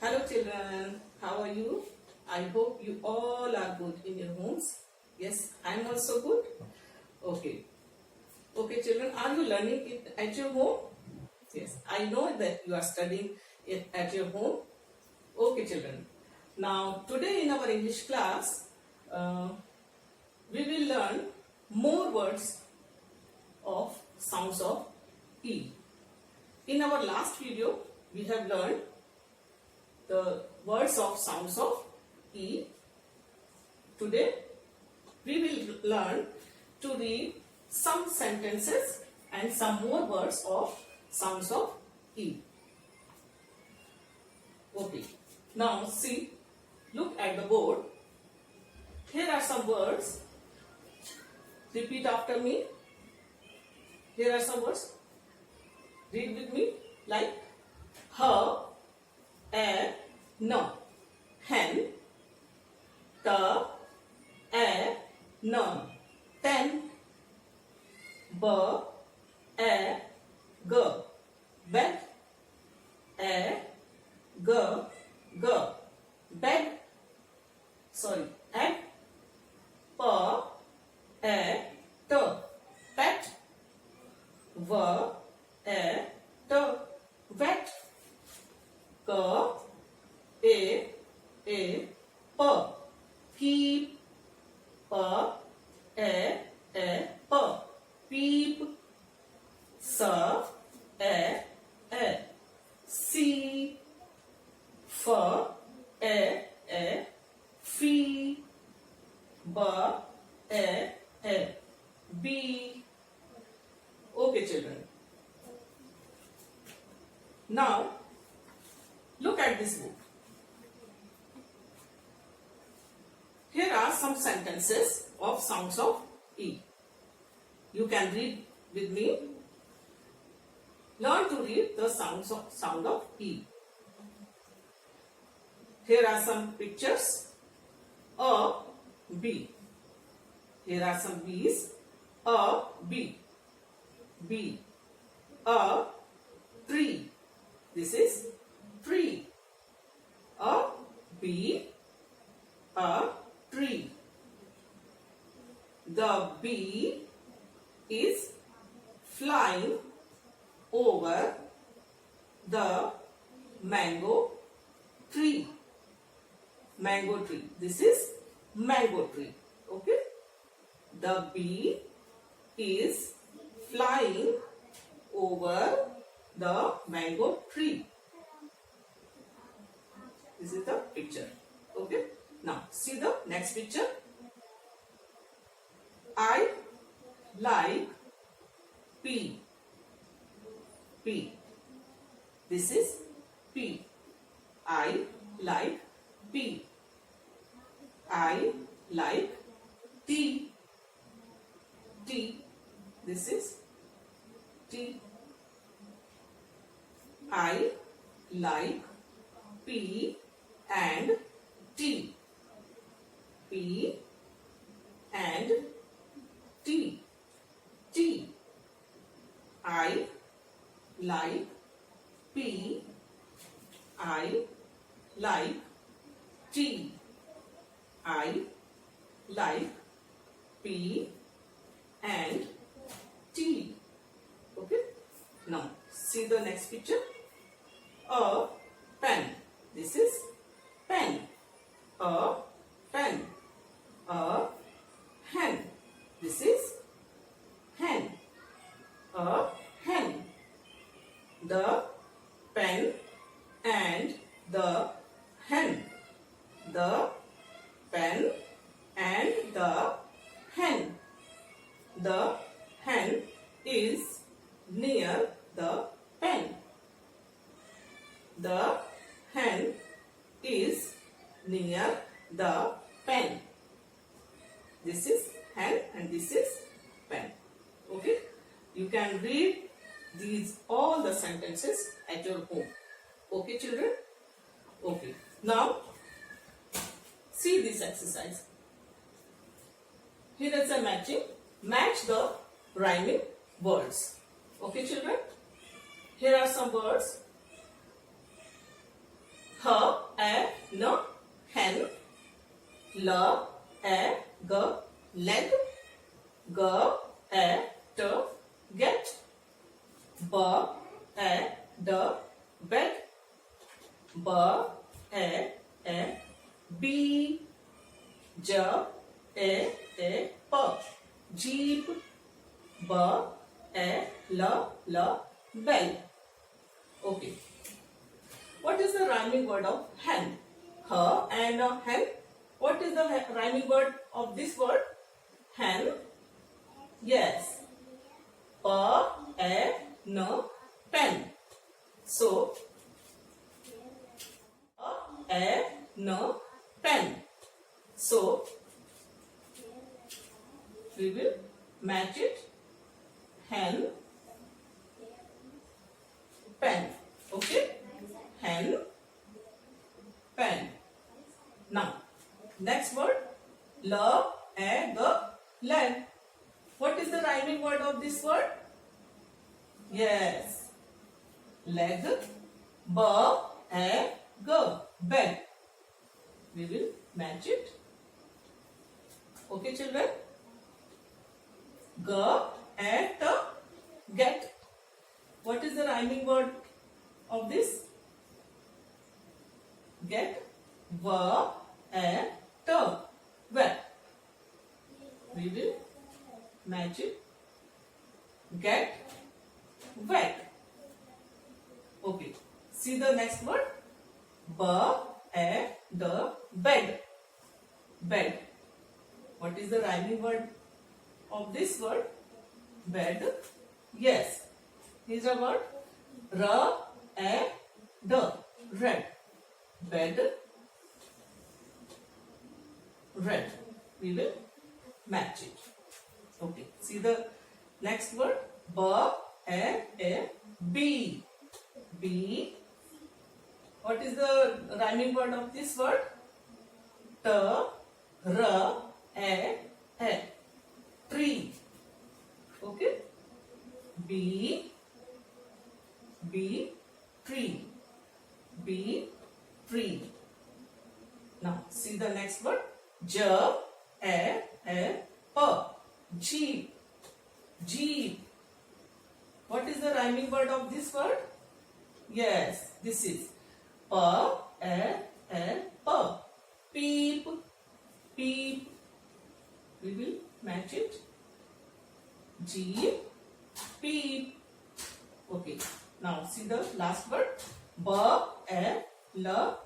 Hello children, how are you? I hope you all are good in your homes. Yes, I am also good. Okay. Okay children, are you learning it at your home? Yes, I know that you are studying it at your home. Okay children. Now today in our English class, we will learn more words of sounds of E. In our last video, we have learned the words of sounds of E. Today, we will learn to read some sentences and some more words of sounds of E. Okay. Now, see, look at the board. Here are some words. Repeat after me. Here are some words. Read with me like her, a, no, hen, the, a, no, ten, b, a, g, bed, a, g, g, bed, sorry, at, p, a, t, pet, v, a, t, vet, k, a, p, keep, p, a, p, peep, s, a, see, f, a, fee, b, a, b. Okay children. Now, look at this book. Here are some sentences of sounds of E. You can read with me. Learn to read the sound of E. Here are some pictures. A, B. Here are some B's. A, B. B. A, tree. This is tree. A, B, a tree. The bee is flying over the mango tree. Mango tree. This is mango tree. Okay. The bee is flying over the mango tree. This is the picture. Okay. Now see the next picture. I like P. P. This is P. I like P. I like T. T. This is T. I like P and T. P and T. T. I like P. I like T. I like P and T. Okay. Now see the next picture. A pen. This is pen. A pen. A hen. This is hen. A hen. The pen and the hen. The pen and the hen. The hen is near the pen. The hen is near the pen. This is hen and this is pen. Okay. You can read all the sentences at your home. Okay children. Okay. Now see this exercise. Here is a matching. Match the rhyming words. Okay children. Here are some words. Her, न hen, l a g leg, g a t get, b a d bed, b a b, j a p jeep, b a l bell. Okay. What is the rhyming word of hen? Her and hen. What is the rhyming word of this word? Hen. Yes. Pa a n pen. So a n pen. So we will match it. Hen, pen. Okay. Hen, pen. Now next word, l a g leg. What is the rhyming word of this word? Yes, leg, b a g bed. We will match it. Okay children. G a t get. What is the rhyming word of this? Get, v a t wet. We will match it. Get, wet. Okay. See the next word. B a d bed. Bed. What is the rhyming word of this word? Bed. Yes. Is the word r a d red. Bed. Red. We will match it. Okay. See the next word. B a b. B. What is the rhyming word of this word? T r a tree. Okay. B tree. B tree. Now see the next word. J a p jeep. Jeep. What is the rhyming word of this word? Yes, this is p a p peep. Peep. We will match it. Jeep, peep. Okay. Now see the last word. B a l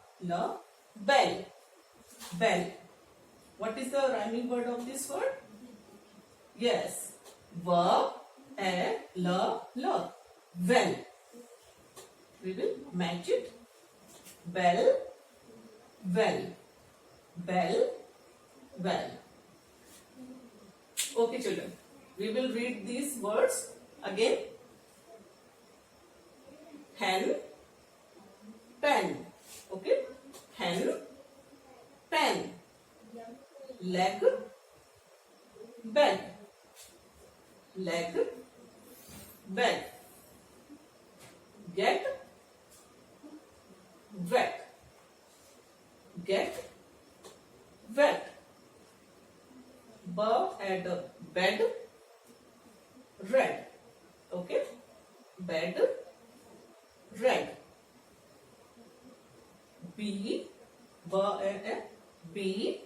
bell. Bell. What is the rhyming word of this word? Yes. V a l well. We will match it. Bell, well. Bell, well. Okay children, we will read these words again. Hen, pen. Okay. Hen, pen. Leg, bed. Leg, bed. Get, wet. Get, wet. B at bed, red. Okay. Bed, red. B, B,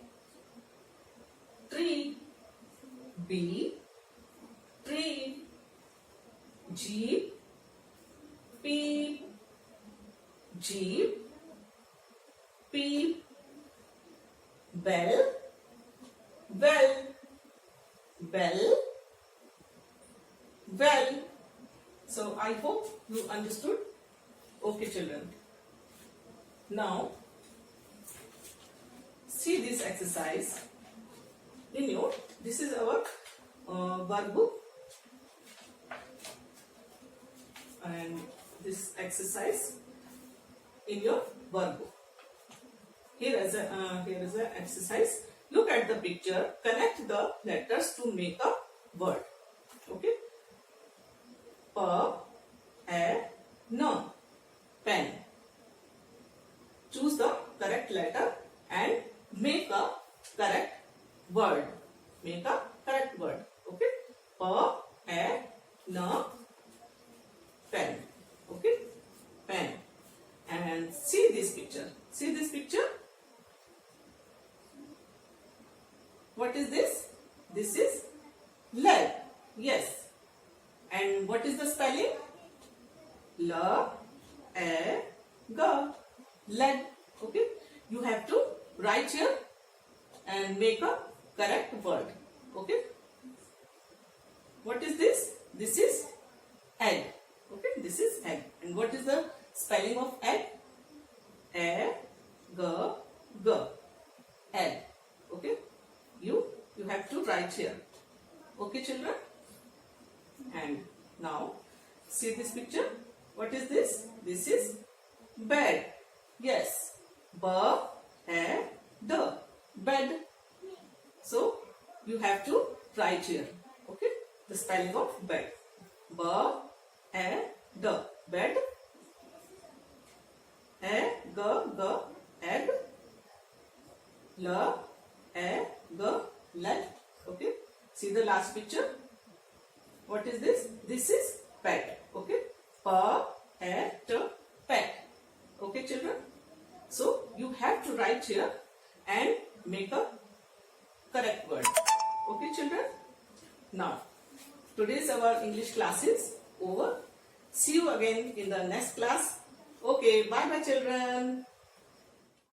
tree. B, tree. Jeep, peep. Jeep, peep. Bell, well. Bell, well. So I hope you understood. Okay children. Now see this exercise in your, this is our workbook, and this exercise in your workbook. Here is a exercise. Look at the picture. Connect the letters to make a word. Okay. P, A, N. Pen. Choose the correct letter and make a correct word. Make a correct word. Okay. Pa, a, na, pen. Okay. Pen. And see this picture. See this picture. What is this? This is leg. Yes. And what is the spelling? La, a, ga. Leg. Okay. You have to write here and make a correct word. Okay. What is this? This is egg. Okay. This is egg. And what is the spelling of egg? A, ga, ga. Egg. Okay. You have to write here. Okay, children. And now see this picture. What is this? This is bed. Yes. Ba, a, da. Bed. So you have to write here. Okay. The spelling of bed. Ba, a, da. Bed. A, ga, ga. Egg. La, a, ga. Leg. Okay. See the last picture. What is this? This is pet. Okay. Pa, a, t, pet. Okay, children. So you have to write here and make a correct word. Okay, children. Now, today's our English class is over. See you again in the next class. Okay. Bye bye, children.